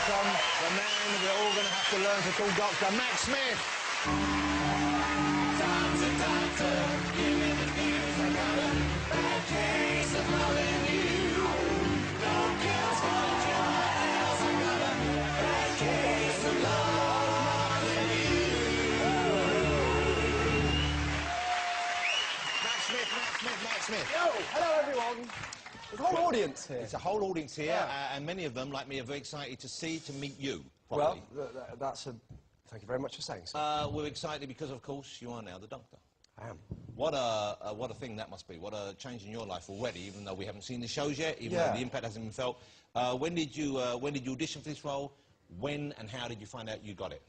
welcome the man we're all going to have to learn to call Dr. Matt Smith. Doctor, doctor, give me the news. I got a bad case of loving you. No pills for joy else. I got a bad case of loving you. Matt Smith. Yo, hello everyone. There's a whole audience here. It's a whole audience here, yeah. And many of them, like me, are very excited to meet you. Properly. Well, thank you very much for saying so. We're excited because, of course, you are now the Doctor. I am. What a thing that must be. What a change in your life already, even though we haven't seen the shows yet, even though the impact hasn't been felt. When did you audition for this role? When and how did you find out you got it?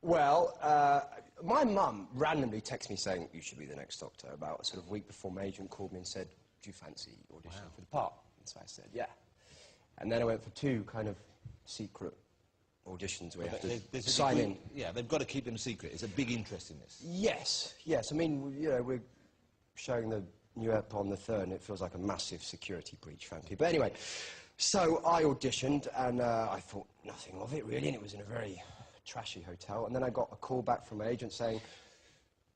Well, my mum randomly texted me saying, you should be the next Doctor, about a sort of week before my agent called me and said, do you fancy auditioning for the part? And so I said, yeah. And then I went for 2 kind of secret auditions where you have to sign in. Yeah, they've got to keep them secret. It's a big interest in this. Yes, yes. I mean, you know, we're showing the new ep on the 3rd, and it feels like a massive security breach, frankly. But anyway, so I auditioned, and I thought nothing of it, really, and it was in a very trashy hotel. And then I got a call back from my agent saying,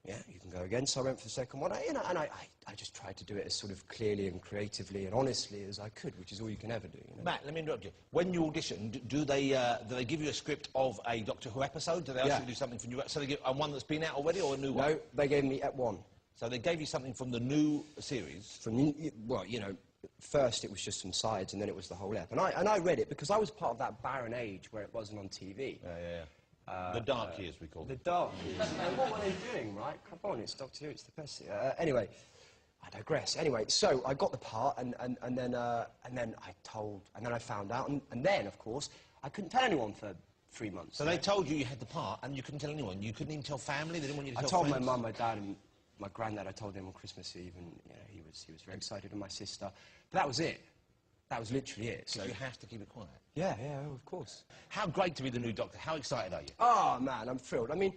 yeah, you can go again. So I went for the second one. I just tried to do it as sort of clearly and creatively and honestly as I could, which is all you can ever do, you know? Matt, let me interrupt you. When you audition, do they give you a script of a Doctor Who episode? Do they ask you to do something from you? So they give one that's been out already or a new one? No, they gave me Ep 1. So they gave you something from the new series? Well, you know, first it was just some sides and then it was the whole ep. And I read it because I was part of that barren age where it wasn't on TV. Yeah. The dark years, we call them. The dark years. What were they doing, right? Come on, it's Doctor Who, it's the best. Anyway, I digress. Anyway, so I got the part, and then I found out, and then, of course, I couldn't tell anyone for 3 months. So they told you you had the part, and you couldn't tell anyone? You couldn't even tell family? They didn't want you to tell I told friends? my mum, my dad, and my granddad. I told him on Christmas Eve, and you know, he was very excited, and my sister. But that was it. That was literally it. So you have to keep it quiet? Yeah, of course. How great to be the new Doctor. How excited are you? Oh, man, I'm thrilled. I mean,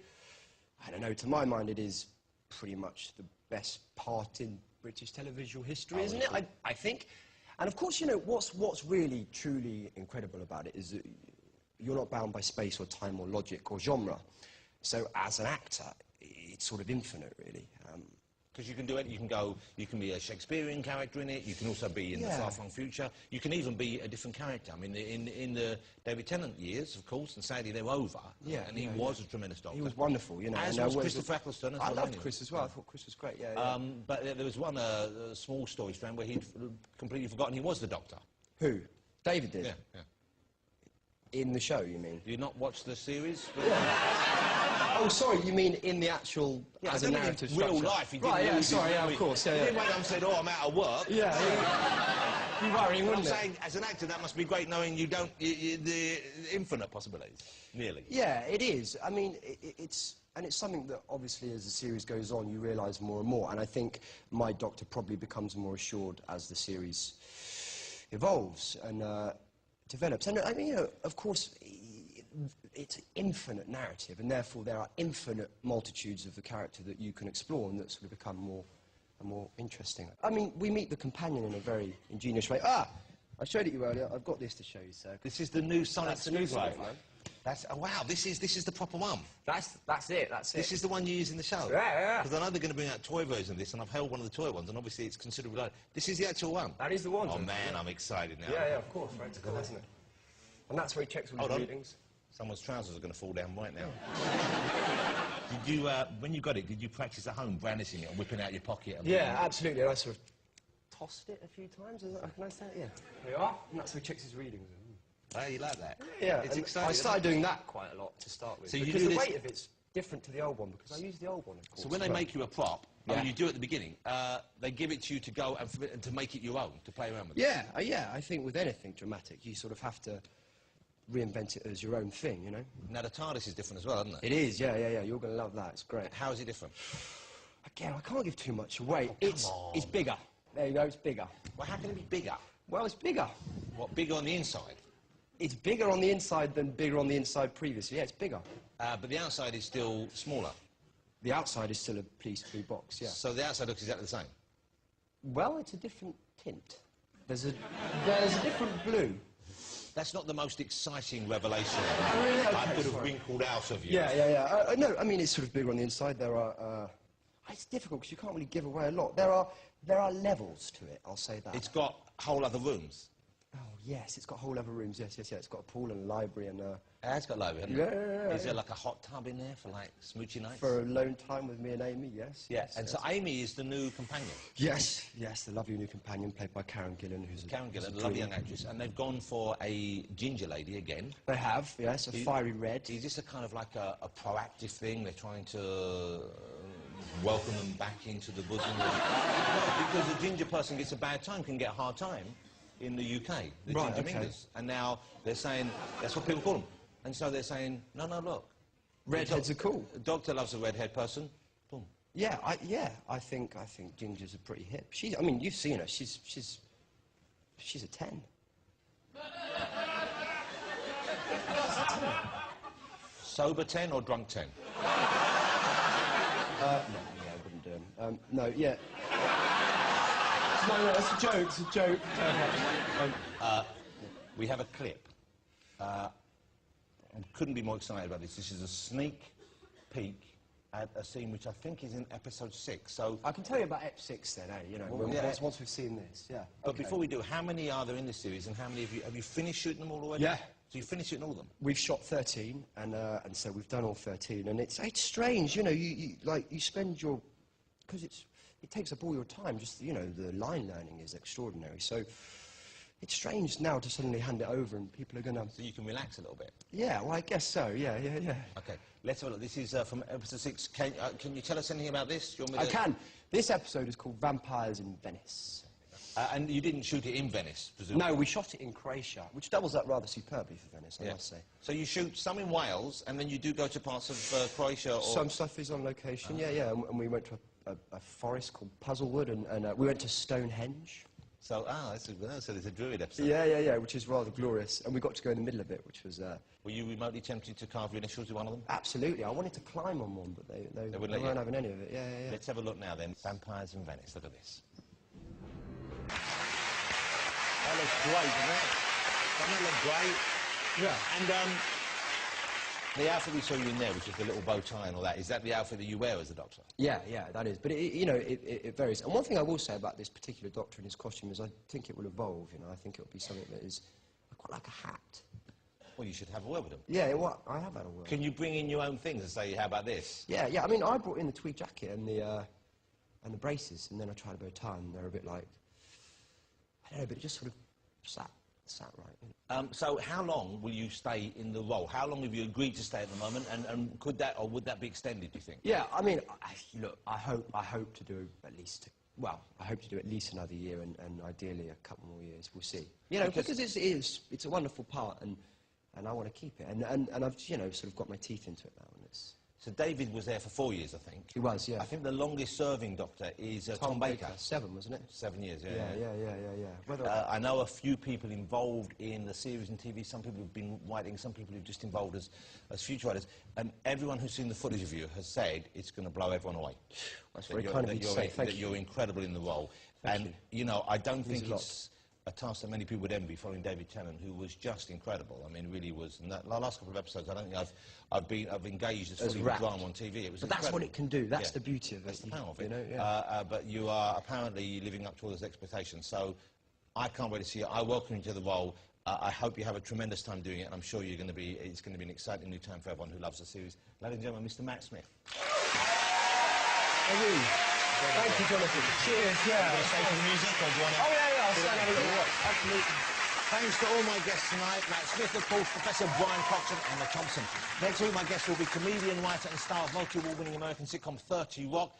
I don't know, to my mind it is pretty much the best part in British televisual history, isn't it? I think. And of course, you know, what's really, truly incredible about it is that you're not bound by space or time or logic or genre. So as an actor, it's sort of infinite, really. Because you can do it, you can be a Shakespearean character in it, you can also be in the far-flung future, you can even be a different character. I mean, in the David Tennant years, of course, and sadly they were over, and he was a tremendous Doctor. He was wonderful, you know. As was Christopher Eccleston. I loved Chris as well, I thought Chris was great, But there was one small story strand where he'd completely forgotten he was the Doctor. Who? David did? Yeah. In the show, you mean? Did you not watch the series? Oh, sorry, you mean in the actual, as a narrative structure? Real life, he didn't right, of course, He didn't wake up and said, oh, I'm out of work. Yeah. Be worrying, wouldn't it? I'm saying, as an actor, that must be great knowing you don't, the infinite possibilities, nearly. Yeah, it is. I mean, it's something that, obviously, as the series goes on, you realise more and more, and I think my Doctor probably becomes more assured as the series evolves and develops. And, I mean, you know, of course, it's an infinite narrative, and therefore there are infinite multitudes of the character that you can explore and that sort of become more and more interesting. I mean, we meet the companion in a very ingenious way. I showed it you earlier. I've got this to show you, sir. This is the new Sonic screwdriver. Man. That's wow. This is the proper one. That's it. This is the one you use in the show. Yeah. Because I know they're going to bring out a toy version of this, and I've held one of the toy ones, and obviously it's considerably larger. This is the actual one. That is the one. Oh man, I'm excited now. Yeah, of course. Right, it's cool, isn't it? And that's where he checks all his readings. Someone's trousers are going to fall down right now. Did you, when you got it, did you practice at home brandishing it and whipping out your pocket? And Absolutely. And I sort of tossed it a few times. Can I say it? Yeah. There you are. And that's where he checks his readings. Oh, you like that? Yeah. It's exciting. I started doing that quite a lot to start with. So because the weight of it's different to the old one, because I use the old one, of course. So when they make you a prop, you do it at the beginning, they give it to you to go and to make it your own, to play around with it. Yeah. I think with anything dramatic, you sort of have to reinvent it as your own thing, you know? Now, the TARDIS is different as well, isn't it? It is, yeah. You're going to love that. It's great. How is it different? Again, I can't give too much away. Oh, it's bigger. There you go, it's bigger. Well, how can it be bigger? Well, it's bigger. What, bigger on the inside? It's bigger on the inside than bigger on the inside previously. Yeah, it's bigger. But the outside is still smaller? The outside is still a police blue box, yeah. So the outside looks exactly the same? Well, it's a different tint. There's a different blue. That's not the most exciting revelation okay, I could have sorry. wrinkled out of you. Yeah. No, I mean, it's sort of bigger on the inside. There are... it's difficult because you can't really give away a lot. There are levels to it, I'll say that. It's got whole other rooms. Oh, yes, it's got whole other rooms, yes. It's got a pool and a library and... It's got a library, hasn't it? Yeah. Is there like a hot tub in there for like smoochy nights? For alone time with me and Amy, yes. Yeah, yes, and yes. so Amy is the new companion. Yes, the lovely new companion played by Karen Gillan, who's Karen who's Gillan, a a lovely dream. young actress, and they've gone for a ginger lady again. They have, yes, a fiery red. Is this a kind of like a proactive thing? They're trying to welcome them back into the bosom of... Because a ginger person gets a bad time, can get a hard time in the UK, the Right, ginger okay. mingers. And now they're saying, that's what people call them. And so they're saying, no, look. Redheads are cool. The doctor loves a redhead person. Boom. Yeah, I think Ginger's are pretty hip. I mean, you've seen her. She's a 10. Sober 10 or drunk 10? No, I wouldn't do him. No, yeah. No, it's a joke. It's a joke. We have a clip. I couldn't be more excited about this. This is a sneak peek at a scene which I think is in episode 6. So, I can tell you about Ep6 then, you know, Well, yeah. once we've seen this, yeah. but Okay. before we do, how many are there in this series, and how many have you finished shooting them all already? Yeah. So you finished shooting all of them? We've shot 13, and so we've done all 13, and it's strange, you know, you spend your... Because it takes up all your time, just, you know, the line learning is extraordinary, so it's strange now to suddenly hand it over and people are going to... So you can relax a little bit? Yeah, well, I guess so, yeah. Okay, let's have a look. This is from episode 6. Can you tell us anything about this? Do you want me I to... can. This episode is called Vampires in Venice. And you didn't shoot it in Venice, presumably? No, we shot it in Croatia, which doubles up rather superbly for Venice, I must say. So you shoot some in Wales, and then you do go to parts of Croatia or... Some stuff is on location, yeah, and we went to a forest called Puzzlewood, and we went to Stonehenge. So, so there's a Druid episode. Yeah, which is rather glorious, and we got to go in the middle of it, which was... Were you remotely tempted to carve your initials with one of them? Absolutely, I wanted to climb on one, but they wouldn't let you? weren't having any of it, yeah. Let's have a look now then. Vampires in Venice, look at this. That looks great, doesn't it? Doesn't it look great? Yeah. And the outfit we saw you in there, which is the little bow tie and all that, is that the outfit that you wear as a doctor? Yeah, that is. But, it varies. And one thing I will say about this particular doctor and his costume is I think it will evolve, you know. I think it will be something that is quite like a hat. Well, you should have a word with them. Yeah, well, I have had a word. Can you bring in your own things and say, how about this? Yeah, I mean, I brought in the tweed jacket and the braces, and then I tried a bow tie, and they're a bit like... I don't know, but it just sort of sat right. You know. So how long will you stay in the role? How long have you agreed to stay at the moment, and could that, or would that be extended, do you think? Yeah, I mean, look, I hope to do at least... Well, I hope to do at least another year, and ideally a couple more years. We'll see. You know, because it's a wonderful part, and I want to keep it. And I've, you know, sort of got my teeth into it now. And it's... So David was there for 4 years, I think. He was, yeah. I think the longest-serving doctor is Tom Baker. 7, wasn't it? 7 years, Yeah. Whether... I know a few people involved in the series and TV. Some people have been writing, some people have just involved as future writers. And everyone who's seen the footage of you has said it's going to blow everyone away. That's very kind of you to say. Thank you. You're incredible in the role. Thank you know, I don't think a lot. it's a task that many people would envy following David Tennant, who was just incredible. I mean, really was. And the last couple of episodes, I don't think I've engaged as fully with drama on TV. It was but that's incredible. what it can do. That's the beauty of it. That's the power of it. You know, yeah. But you are apparently living up to all those expectations. So I can't wait to see it. I welcome you to the role. I hope you have a tremendous time doing it, and I'm sure it's going to be an exciting new time for everyone who loves the series. Ladies and gentlemen, Mr. Matt Smith. Thank you, Jonathan. Cheers, yeah. Do you want to stay for the music, or do you want to... Oh, yeah, I'll stand over there. Absolutely. Thanks to all my guests tonight, Matt Smith, of course, Professor Brian Cox and Emma Thompson. Next week, my guests will be comedian, writer and star of multi-award-winning American sitcom 30 Rock.